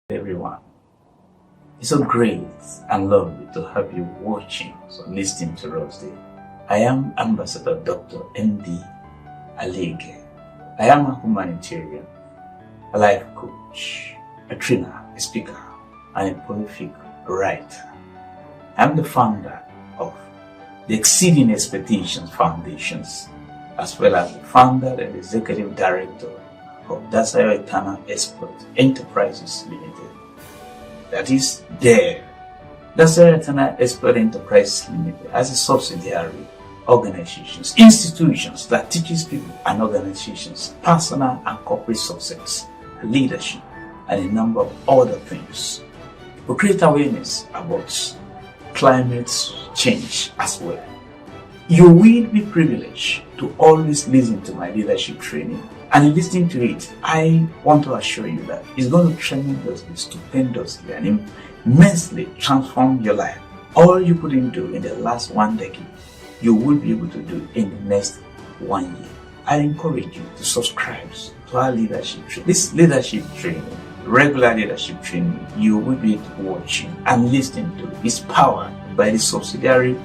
Everyone. It's so great and lovely to have you watching or listening to us today. I am Ambassador Dr. M.D. Alege. I am a humanitarian, a life coach, a trainer, a speaker, and a prolific writer. I'm the founder of the Exceeding Expectations Foundations, as well as the founder and executive director of Dasayo Eternal Expert Enterprises Limited. That is DER. Dasayo Eternal Expert Enterprises Limited as a subsidiary organizations, institutions that teaches people and organizations personal and corporate success, leadership, and a number of other things. We create awareness about climate change as well. You will be privileged to always listen to my leadership training, and in listening to it, I want to assure you that it's going to tremendously, stupendously, and immensely transform your life. All you couldn't do in the last 1 decade, you will be able to do in the next 1 year. I encourage you to subscribe to our leadership training. This leadership training, regular leadership training, you will be watching and listening to is powered by the subsidiary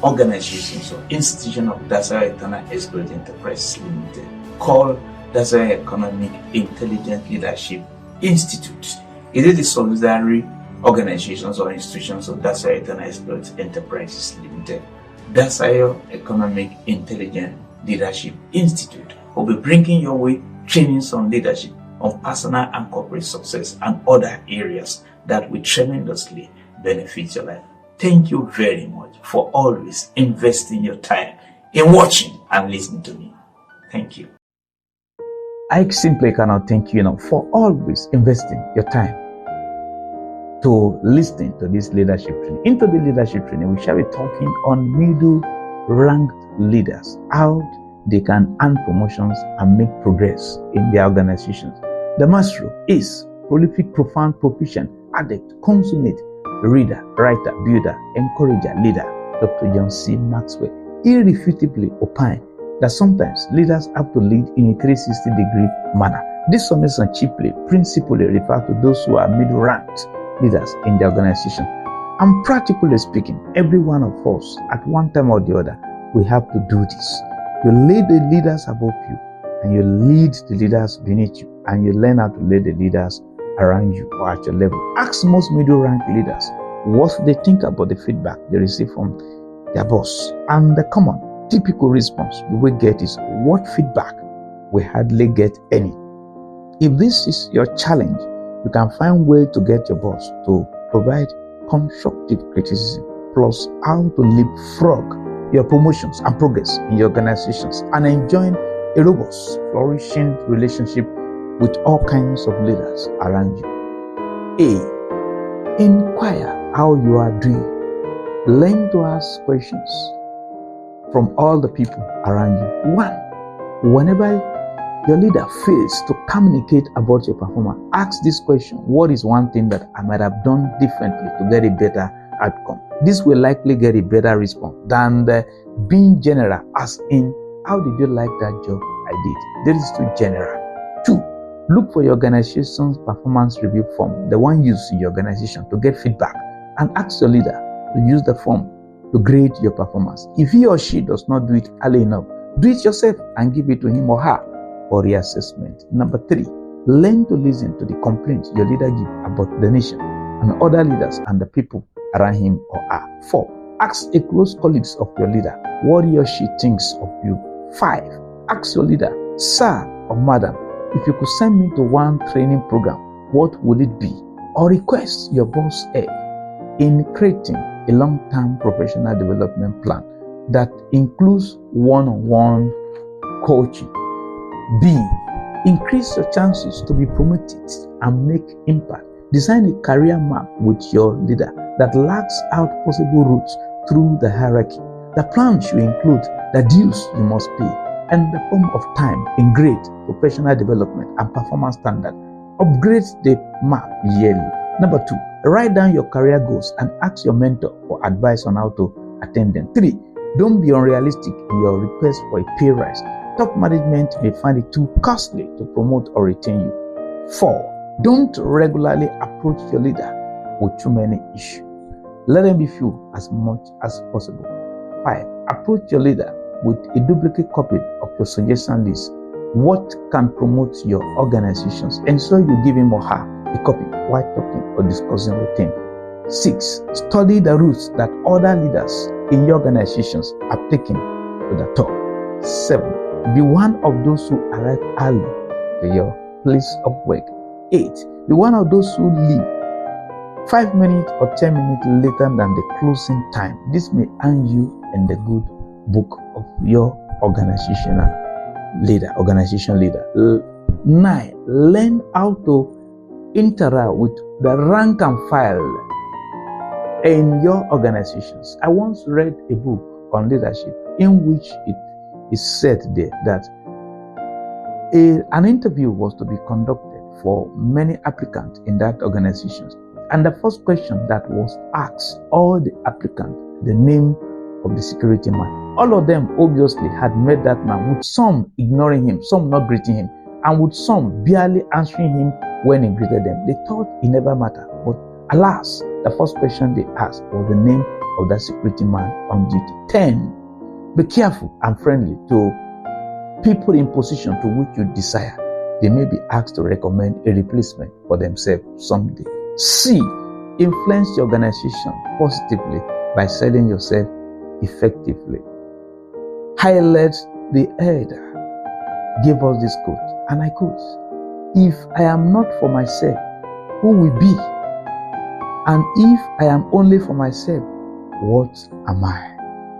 organizations or institution of Dasayo Eternal Expert Enterprises Limited, called Dasayo Economic Intelligent Leadership Institute. It is the subsidiary organizations or institutions of Dasayo Eternal Expert Enterprises Limited. Dasayo Economic Intelligent Leadership Institute will be bringing your way trainings on leadership, on personal and corporate success, and other areas that will tremendously benefit your life. Thank you very much for always investing your time in watching and listening to me. Thank you. I simply cannot thank you enough for always investing your time to listening to this leadership training. Into the leadership training, we shall be talking on middle ranked leaders, how they can earn promotions and make progress in their organizations. The master is prolific, profound, proficient, adept, consummate reader, writer, builder, encourager, leader, Dr. John C. Maxwell, irrefutably opined that sometimes leaders have to lead in a 360-degree manner. This summation chiefly, principally refer to those who are middle-ranked leaders in the organization. And practically speaking, every one of us, at one time or the other, we have to do this. You lead the leaders above you, and you lead the leaders beneath you, and you learn how to lead the leaders around you or at your level. Ask most middle-ranked leaders what they think about the feedback they receive from their boss. And the common, typical response you will get is, what feedback? We hardly get any. If this is your challenge, you can find way to get your boss to provide constructive criticism, plus how to leapfrog your promotions and progress in your organizations, and enjoy a robust, flourishing relationship with all kinds of leaders around you. A. Inquire how you are doing. Learn to ask questions from all the people around you. 1. Whenever your leader fails to communicate about your performance, ask this question: what is one thing that I might have done differently to get a better outcome? This will likely get a better response than the being general, as in, how did you like that job I did? This is too general. 2. Look for your organization's performance review form, the one used in your organization, to get feedback, and ask your leader to use the form to grade your performance. If he or she does not do it early enough, do it yourself and give it to him or her for reassessment. 3. Learn to listen to the complaints your leader gives about the nation and other leaders and the people around him or her. 4. Ask a close colleagues of your leader what he or she thinks of you. 5. Ask your leader, sir or madam, if you could send me to one training program, what would it be? Or request your boss help in creating a long-term professional development plan that includes one-on-one coaching. B. Increase your chances to be promoted and make impact. Design a career map with your leader that lays out possible routes through the hierarchy. The plan should include the dues you must pay and the form of time in great professional development and performance standard. Upgrade the map yearly. 2. Write down your career goals and ask your mentor for advice on how to attain them. 3. Don't be unrealistic in your request for a pay rise. Top management may find it too costly to promote or retain you. 4. Don't regularly approach your leader with too many issues. Let them be few as much as possible. 5. Approach your leader with a duplicate copy of your suggestion list. What can promote your organizations? Ensure you give him or her a copy while talking or discussing with him. 6. Study the routes that other leaders in your organizations have taken to the top. 7. Be one of those who arrive early to your place of work. 8. Be one of those who leave 5 minutes or 10 minutes later than the closing time. This may earn you in the good book of your organization leader. 9. Learn how to interact with the rank and file in your organizations. I once read a book on leadership in which it is said there that an interview was to be conducted for many applicants in that organization. And the first question that was asked all the applicants, the name of the security man. All of them obviously had met that man, with some ignoring him, some not greeting him, and with some barely answering him when he greeted them. They thought it never mattered. But alas, the first question they asked was the name of that security man on duty. 10. Be careful and friendly to people in position to which you desire. They may be asked to recommend a replacement for themselves someday. C. Influence the organization positively by selling yourself effectively. Highlight the elder gave us this quote, and I quote, "If I am not for myself, who will be? And if I am only for myself, what am I?"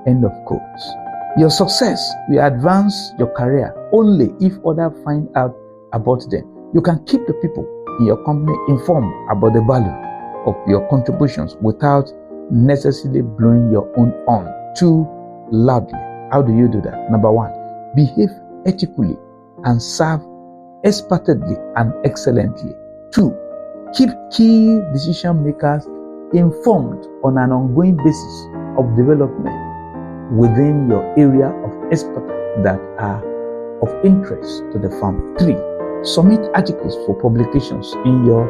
End of quote. Your success will advance your career only if others find out about them. You can keep the people in your company informed about the value of your contributions without necessarily blowing your own horn too loudly. How do you do that? Number 1, behave ethically and serve expertly and excellently. 2, keep key decision makers informed on an ongoing basis of development within your area of expertise that are of interest to the firm. 3, submit articles for publications in your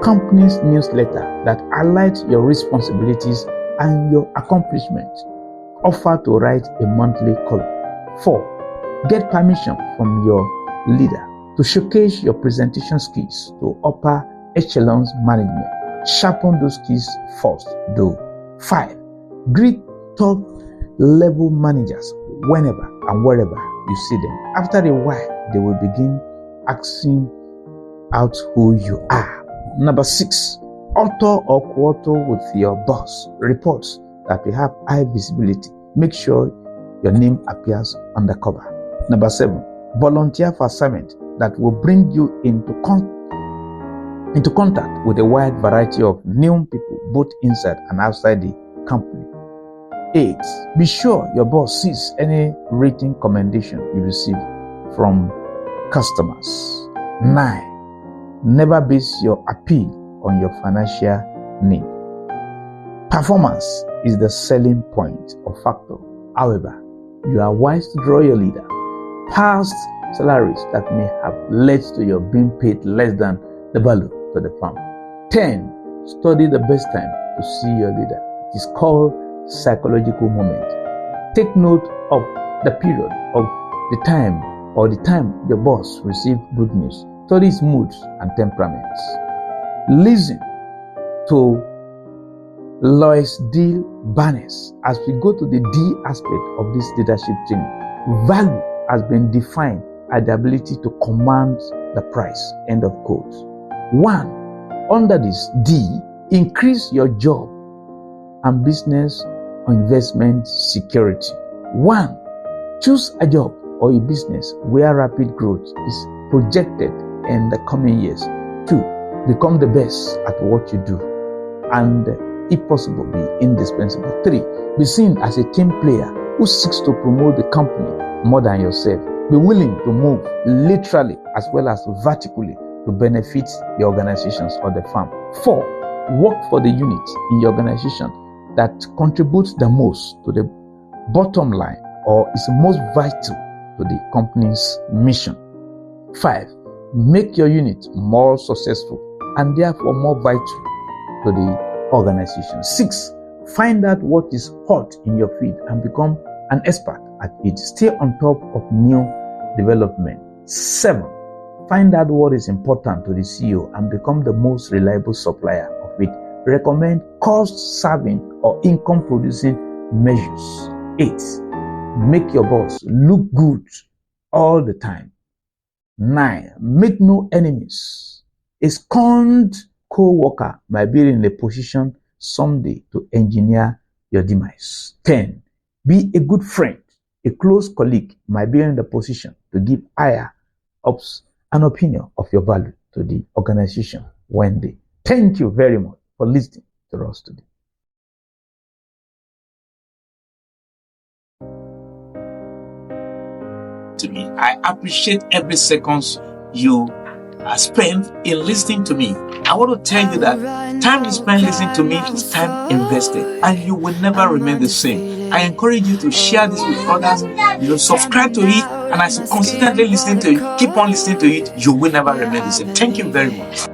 company's newsletter that highlight your responsibilities and your accomplishments. Offer to write a monthly column. 4, get permission from your leader to showcase your presentation skills to upper echelons management. Sharpen those skills first, though. 5, greet top level managers whenever and wherever you see them. After a while, they will begin asking out who you are. Number 6, author or co-author with your boss reports that will have high visibility. Make sure your name appears on the cover. Number 7, volunteer for assignment that will bring you into contact with a wide variety of new people, both inside and outside the company. 8, be sure your boss sees any written commendation you receive from customers. 9, never base your appeal on your financial need. Performance is the selling point or factor. However, you are wise to draw your leader past salaries that may have led to your being paid less than the value to the firm. 10, study the best time to see your leader. It is called psychological moment. Take note of the period of the time or the time your boss received good news. Study his moods and temperaments. Listen to Lois D. Barnes as we go to the D aspect of this leadership journey. Value has been defined as the ability to command the price. End of quote. 1, under this D, increase your job and business or investment security. 1, choose a job or a business where rapid growth is projected in the coming years. 2, become the best at what you do and, if possible, be indispensable. 3, be seen as a team player who seeks to promote the company more than yourself. Be willing to move literally as well as vertically to benefit the organizations or the firm. 4, work for the unit in your organization that contributes the most to the bottom line or is most vital to the company's mission. 5, make your unit more successful and therefore more vital to the organization. 6, find out what is hot in your field and become an expert at it. Stay on top of new development. 7, find out what is important to the CEO and become the most reliable supplier of it. Recommend cost-saving or income-producing measures. 8, make your boss look good all the time. 9, make no enemies. A scorned co-worker might be in a position someday to engineer your demise. 10, be a good friend. A close colleague might be in the position to give higher ups an opinion of your value to the organization one day. Thank you very much for listening to us today. To me, I appreciate every second you spent in listening to me. I want to tell you that time you spend listening to me is time invested, and you will never remain the same. I encourage you to share this with others. Subscribe to it, and as you consistently listen to it, keep on listening to it, you will never remain the same. Thank you very much.